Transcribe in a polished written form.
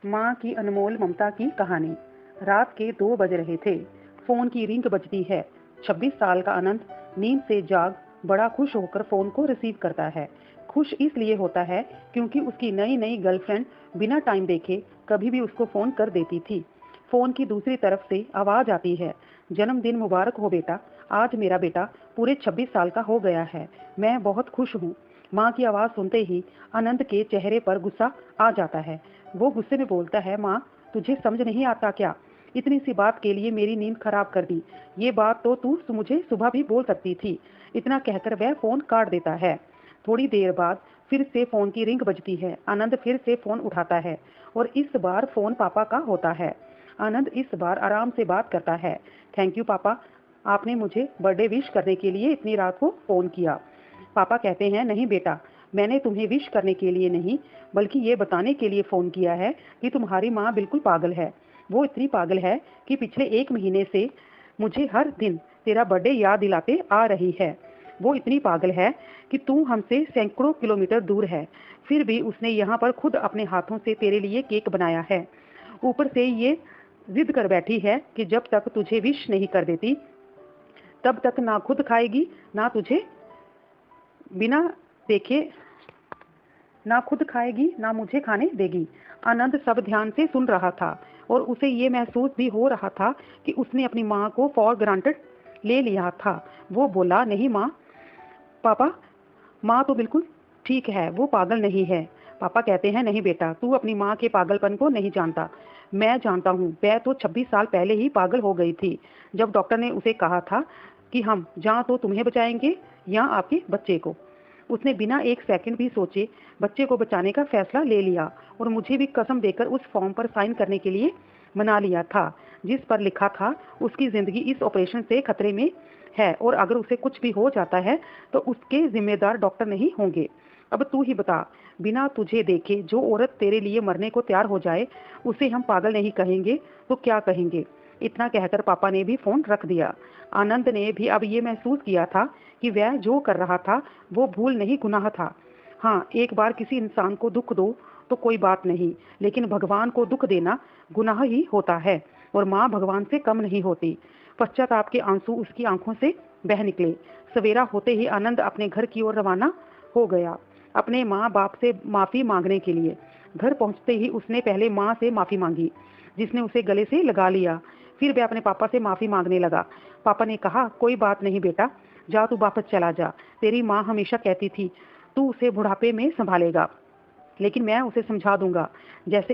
माँ की अनमोल ममता की कहानी। रात के 2 बज रहे थे। फोन की रिंग बजती है। 26 साल का अनंत नींद से जाग बड़ा खुश होकर फोन को रिसीव करता है। खुश इसलिए होता है क्योंकि उसकी नई नई गर्लफ्रेंड बिना टाइम देखे कभी भी उसको फोन कर देती थी। फोन की दूसरी तरफ से आवाज आती है, जन्मदिन मुबारक हो बेटा, आज मेरा बेटा पूरे 26 साल का हो गया है। मैं बहुत खुश हूँ। माँ की आवाज सुनते ही आनंद के चेहरे पर गुस्सा आ जाता है। वो गुस्से में बोलता है, माँ तुझे समझ नहीं आता क्या? इतनी सी बात के लिए मेरी नींद खराब कर दी। ये बात तो तू मुझे सुबह भी बोल सकती थी। इतना कहकर वह फोन काट देता है। थोड़ी देर बाद फिर से फोन की रिंग बजती है। आनंद फिर से फोन उठाता है और इस बार फोन पापा का होता है। आनंद इस बार आराम से बात करता है। थैंक यू पापा, आपने मुझे बर्थडे विश करने के लिए इतनी रात को फोन किया। पापा कहते हैं, नहीं बेटा, मैंने तुम्हें विश करने के लिए नहीं बल्कि ये बताने के लिए फोन किया है कि तुम्हारी माँ बिल्कुल पागल है। वो इतनी पागल है कि पिछले 1 महीने से मुझे हर दिन तेरा बर्थडे याद दिलाते आ रही है। वो इतनी पागल है कि तू हमसे सैकड़ों किलोमीटर दूर है, फिर भी उसने यहाँ पर खुद अपने हाथों से तेरे लिए केक बनाया है। ऊपर से ये जिद कर बैठी है कि जब तक तुझे विश नहीं कर देती तब तक ना खुद खाएगी ना तुझे बिना देखे ना खुद खाएगी ना मुझे खाने देगी। आनंद सब ध्यान से सुन रहा था और उसे ये महसूस भी हो रहा था कि उसने अपनी माँ को फॉर ग्रांटेड ले लिया था। वो बोला, नहीं माँ, पापा, माँ तो बिल्कुल ठीक है, वो पागल नहीं है। पापा कहते हैं, नहीं बेटा, तू अपनी माँ के पागलपन को नहीं जानता। मैं जानता हूँ, वह तो 26 साल पहले ही पागल हो गई थी जब डॉक्टर ने उसे कहा था कि हम या तो तुम्हें बचाएंगे या आपके बच्चे को। उसने बिना एक सेकंड भी सोचे बच्चे को बचाने का फैसला ले लिया और मुझे भी कसम देकर उस फॉर्म पर साइन करने के लिए मना लिया था जिस पर लिखा था उसकी जिंदगी इस ऑपरेशन से खतरे में है और अगर उसे कुछ भी हो जाता है तो उसके जिम्मेदार डॉक्टर नहीं होंगे। अब तू ही बता, बिना तुझे देखे जो औरत तेरे लिए मरने को तैयार हो जाए उसे हम पागल नहीं कहेंगे तो क्या कहेंगे? इतना कहकर पापा ने भी फोन रख दिया। आनंद ने भी अब ये महसूस किया था कि वह जो कर रहा था वो भूल नहीं, गुनाह था। हाँ, एक बार किसी इंसान को दुख दो तो कोई बात नहीं, लेकिन भगवान को दुख देना गुनाह ही होता है और माँ भगवान से कम नहीं होती। पश्चाताप के आंसू उसकी आंखों से बह निकले। सवेरा होते ही आनंद अपने घर की ओर रवाना हो गया, अपने माँ बाप से माफी मांगने के लिए। घर पहुंचते ही उसने पहले माँ से माफी मांगी, जिसने उसे गले से लगा लिया। फिर वह अपने पापा से माफी मांगने लगा। पापा ने कहा, कोई बात नहीं बेटा, जा तू वापस चला जा। तेरी माँ हमेशा कहती थी तू उसे बुढ़ापे में संभालेगा, लेकिन मैं उसे समझा दूंगा, जैसे